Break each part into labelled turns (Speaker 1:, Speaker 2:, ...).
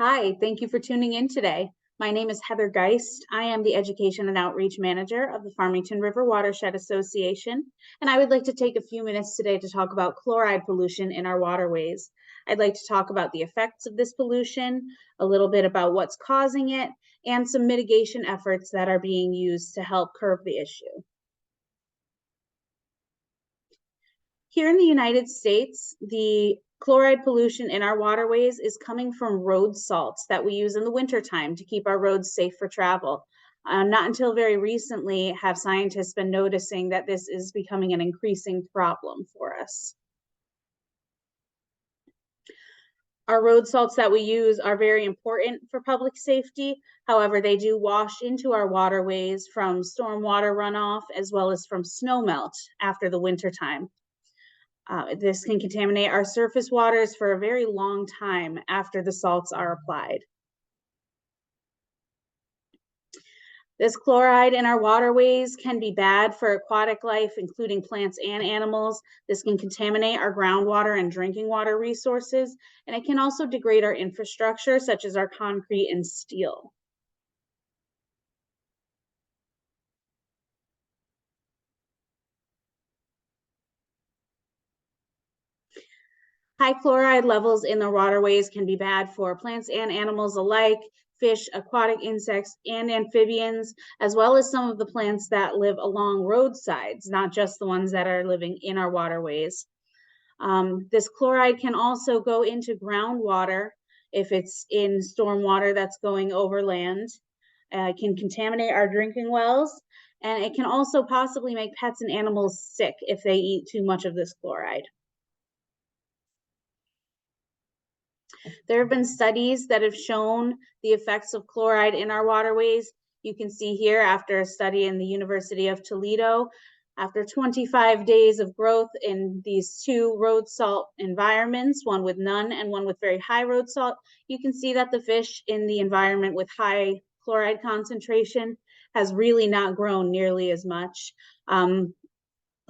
Speaker 1: Hi, thank you for tuning in today. My name is Heather Geist. I am the Education and Outreach Manager of the Farmington River Watershed Association, and I would like to take a few minutes today to talk about chloride pollution in our waterways. I'd like to talk about the effects of this pollution, a little bit about what's causing it, and some mitigation efforts that are being used to help curb the issue. Here in the United States, the chloride pollution in our waterways is coming from road salts that we use in the wintertime to keep our roads safe for travel. Not until very recently have scientists been noticing that this is becoming an increasing problem for us. Our road salts that we use are very important for public safety. However, they do wash into our waterways from stormwater runoff as well as from snowmelt after the wintertime. This can contaminate our surface waters for a very long time after the salts are applied. This chloride in our waterways can be bad for aquatic life, including plants and animals. This can contaminate our groundwater and drinking water resources, and it can also degrade our infrastructure, such as our concrete and steel. High chloride levels in the waterways can be bad for plants and animals alike, fish, aquatic insects, and amphibians, as well as some of the plants that live along roadsides, not just the ones that are living in our waterways. This chloride can also go into groundwater if it's in stormwater that's going over land. It can contaminate our drinking wells, and it can also possibly make pets and animals sick if they eat too much of this chloride. There have been studies that have shown the effects of chloride in our waterways. You can see here after a study in the University of Toledo, after 25 days of growth in these two road salt environments, one with none and one with very high road salt, you can see that the fish in the environment with high chloride concentration has really not grown nearly as much.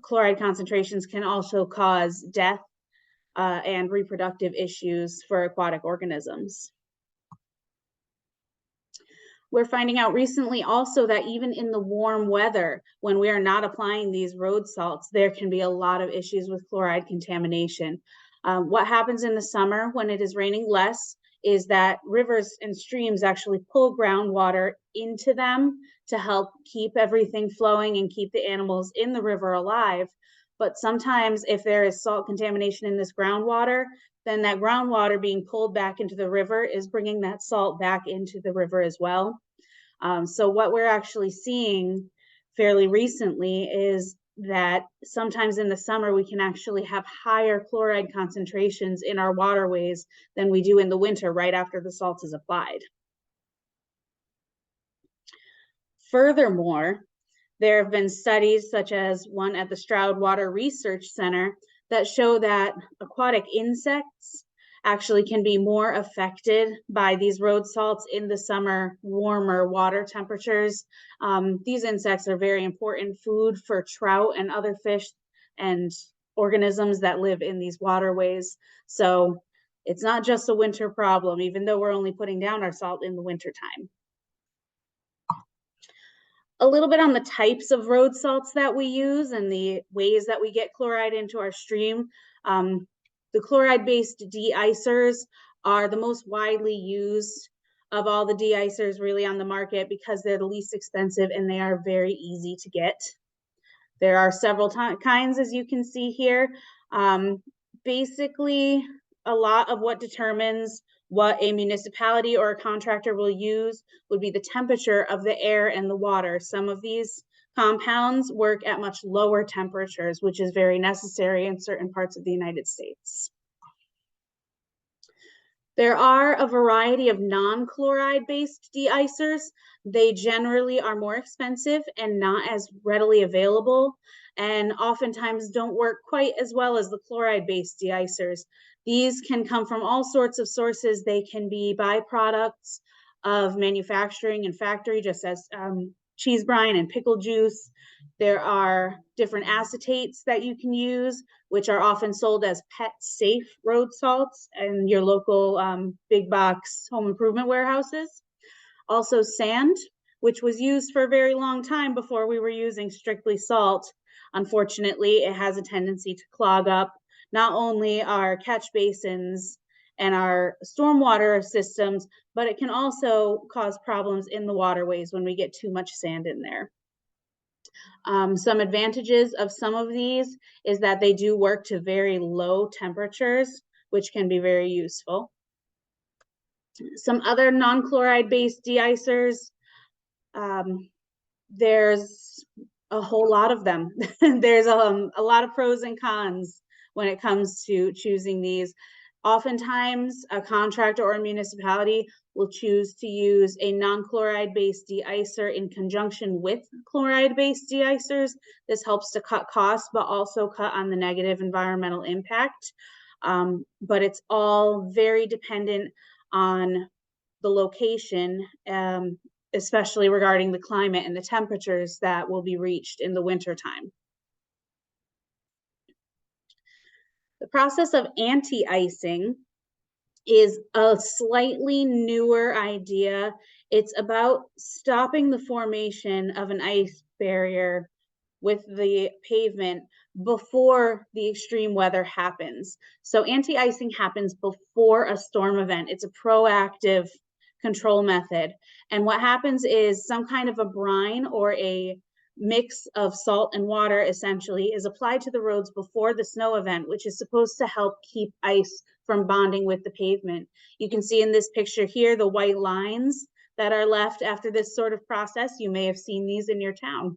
Speaker 1: Chloride concentrations can also cause death and reproductive issues for aquatic organisms. We're finding out recently also that even in the warm weather, when we are not applying these road salts, there can be a lot of issues with chloride contamination. What happens in the summer when it is raining less is that rivers and streams actually pull groundwater into them to help keep everything flowing and keep the animals in the river alive. But sometimes if there is salt contamination in this groundwater, then that groundwater being pulled back into the river is bringing that salt back into the river as well. So what we're actually seeing fairly recently is that sometimes in the summer we can actually have higher chloride concentrations in our waterways than we do in the winter right after the salt is applied. Furthermore, there have been studies such as one at the Stroud Water Research Center that show that aquatic insects actually can be more affected by these road salts in the summer, warmer water temperatures. These insects are very important food for trout and other fish and organisms that live in these waterways. So it's not just a winter problem, even though we're only putting down our salt in the wintertime. A little bit on the types of road salts that we use and the ways that we get chloride into our stream. The chloride-based deicers are the most widely used of all the deicers really on the market because they're the least expensive and they are very easy to get. There are several kinds, as you can see here. Basically, a lot of what determines what a municipality or a contractor will use would be the temperature of the air and the water. Some of these compounds work at much lower temperatures, which is very necessary in certain parts of the United States. There are a variety of non-chloride based deicers. They generally are more expensive and not as readily available, and oftentimes don't work quite as well as the chloride based deicers. These can come from all sorts of sources. They can be byproducts of manufacturing and factory, just as cheese brine and pickle juice. There are different acetates that you can use, which are often sold as pet safe road salts in your local big box home improvement warehouses. Also sand, which was used for a very long time before we were using strictly salt. Unfortunately, it has a tendency to clog up not only our catch basins and our stormwater systems, but it can also cause problems in the waterways when we get too much sand in there. Some advantages of some of these is that they do work to very low temperatures, which can be very useful. Some other non-chloride based deicers, there's a whole lot of them. There's a lot of pros and cons when it comes to choosing these. Oftentimes, a contractor or a municipality will choose to use a non-chloride based deicer in conjunction with chloride based deicers. This helps to cut costs, but also cut on the negative environmental impact. But it's all very dependent on the location, especially regarding the climate and the temperatures that will be reached in the wintertime. The process of anti-icing is a slightly newer idea. It's about stopping the formation of an ice barrier with the pavement before the extreme weather happens. So anti-icing happens before a storm event. It's a proactive control method. And what happens is some kind of a brine or a mix of salt and water essentially is applied to the roads before the snow event, which is supposed to help keep ice from bonding with the pavement. You can see in this picture here the white lines that are left after this sort of process. You may have seen these in your town.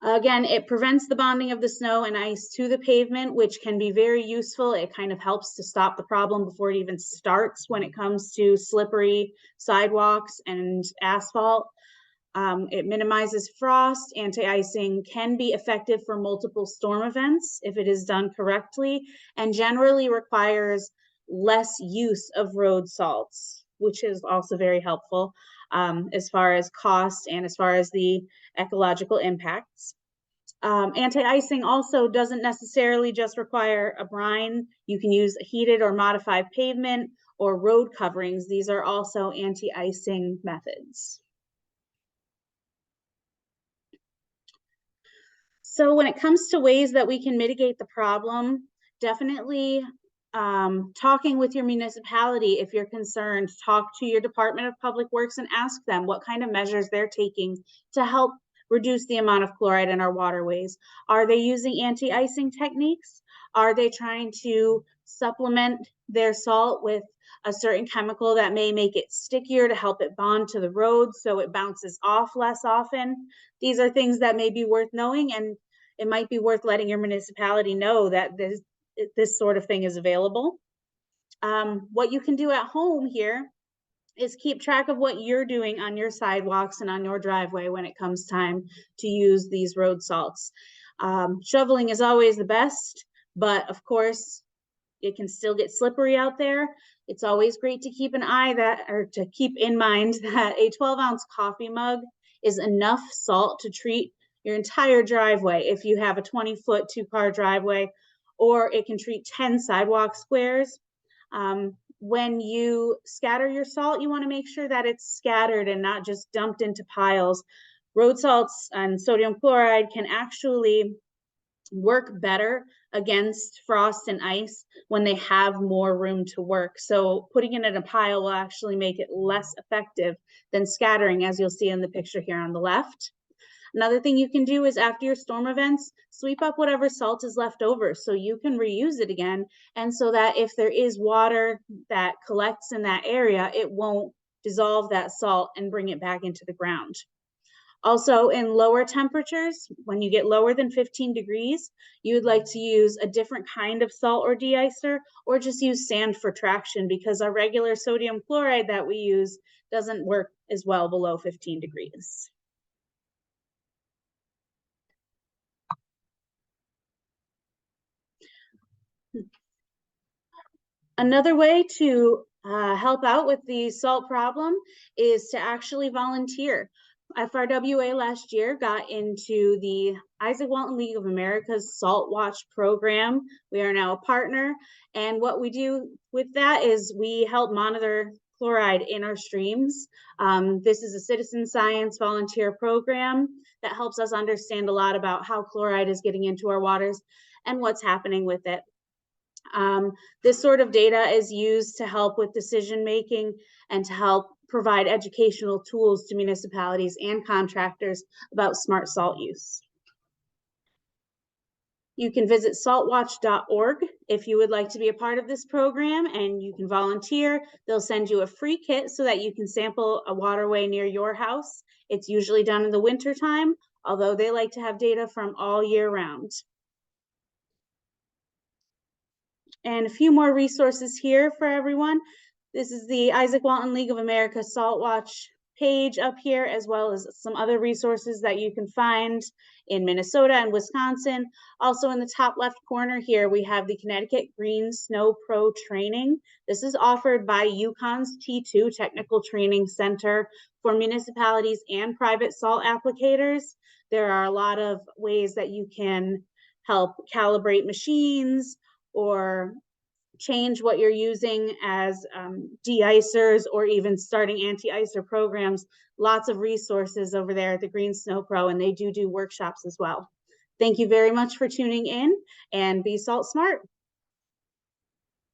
Speaker 1: Again, it prevents the bonding of the snow and ice to the pavement, which can be very useful. It kind of helps to stop the problem before it even starts when it comes to slippery sidewalks and asphalt. It minimizes frost. Anti-icing can be effective for multiple storm events if it is done correctly, and generally requires less use of road salts, which is also very helpful as far as cost and as far as the ecological impacts. Anti-icing also doesn't necessarily just require a brine. You can use a heated or modified pavement or road coverings. These are also anti-icing methods. So when it comes to ways that we can mitigate the problem, definitely talking with your municipality if you're concerned. Talk to your Department of Public Works and ask them what kind of measures they're taking to help reduce the amount of chloride in our waterways. Are they using anti-icing techniques? Are they trying to supplement their salt with a certain chemical that may make it stickier to help it bond to the road so it bounces off less often? These are things that may be worth knowing, and it might be worth letting your municipality know that this sort of thing is available. What you can do at home here is keep track of what you're doing on your sidewalks and on your driveway when it comes time to use these road salts. Shoveling is always the best, but of course, it can still get slippery out there. It's always great to keep to keep in mind that a 12-ounce coffee mug is enough salt to treat your entire driveway if you have a 20-foot 2-car driveway, or it can treat 10 sidewalk squares. When you scatter your salt, you want to make sure that it's scattered and not just dumped into piles. Road salts and sodium chloride can actually work better against frost and ice when they have more room to work. So putting it in a pile will actually make it less effective than scattering, as you'll see in the picture here on the left. Another thing you can do is after your storm events, sweep up whatever salt is left over so you can reuse it again. And so that if there is water that collects in that area, it won't dissolve that salt and bring it back into the ground. Also, in lower temperatures, when you get lower than 15 degrees, you would like to use a different kind of salt or deicer, or just use sand for traction, because our regular sodium chloride that we use doesn't work as well below 15 degrees. Another way to help out with the salt problem is to actually volunteer. FRWA last year got into the Isaac Walton League of America's Salt Watch program. We are now a partner. And what we do with that is we help monitor chloride in our streams. This is a citizen science volunteer program that helps us understand a lot about how chloride is getting into our waters and what's happening with it. This sort of data is used to help with decision making and to help provide educational tools to municipalities and contractors about smart salt use. You can visit saltwatch.org if you would like to be a part of this program, and you can volunteer. They'll send you a free kit so that you can sample a waterway near your house. It's usually done in the winter time, although they like to have data from all year round. And a few more resources here for everyone. This is the Isaac Walton League of America Salt Watch page up here, as well as some other resources that you can find in Minnesota and Wisconsin. Also in the top left corner here, we have the Connecticut Green Snow Pro training. This is offered by UConn's T2 Technical Training Center for municipalities and private salt applicators. There are a lot of ways that you can help calibrate machines or change what you're using as Deicers, or even starting anti-icer programs. Lots of resources over there at the Green Snow Pro, and they do workshops as well. Thank you very much for tuning in, and be salt smart.